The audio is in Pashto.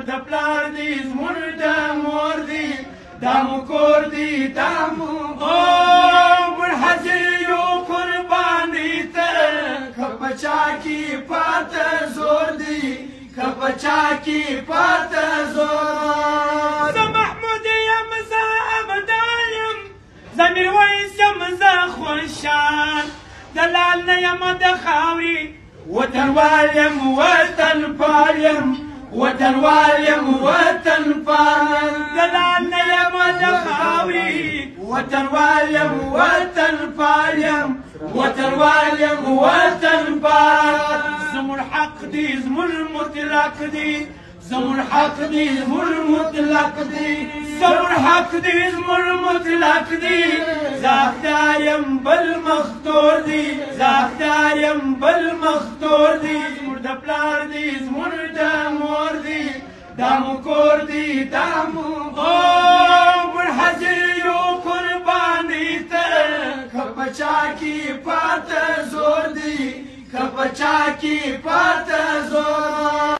د پلار دی زموږ د مور دی دا مو کور دی دا مو موږ حاضر یو قرباني ته که په چا کې پاته زور دی که په چا کې پاته زور زه محمود یم زه ابدال یم زه میرویس یم زه خوشحال د لال نه یم د خاورې وطنوال یم وطنپال یم وطنوال یم وطنپال د لال نه یم د خاورې وطنوال یم وطنپال یم وطنوال یم وطنپال زموږ حق دی زموږ مطلق دی زموږ حق دی زموږ مطلق دی زموږ حق دی زموږ مطلق دی زه حقدار یم بل مختور دی زه حقدار یم بل مختور دی زموږ د پلار دی زموږ د مور دی دا مو کور دی دا مو موږ حاضر یو قرباني ته که په چا کې پاته زور دی که په چا کې پاته زور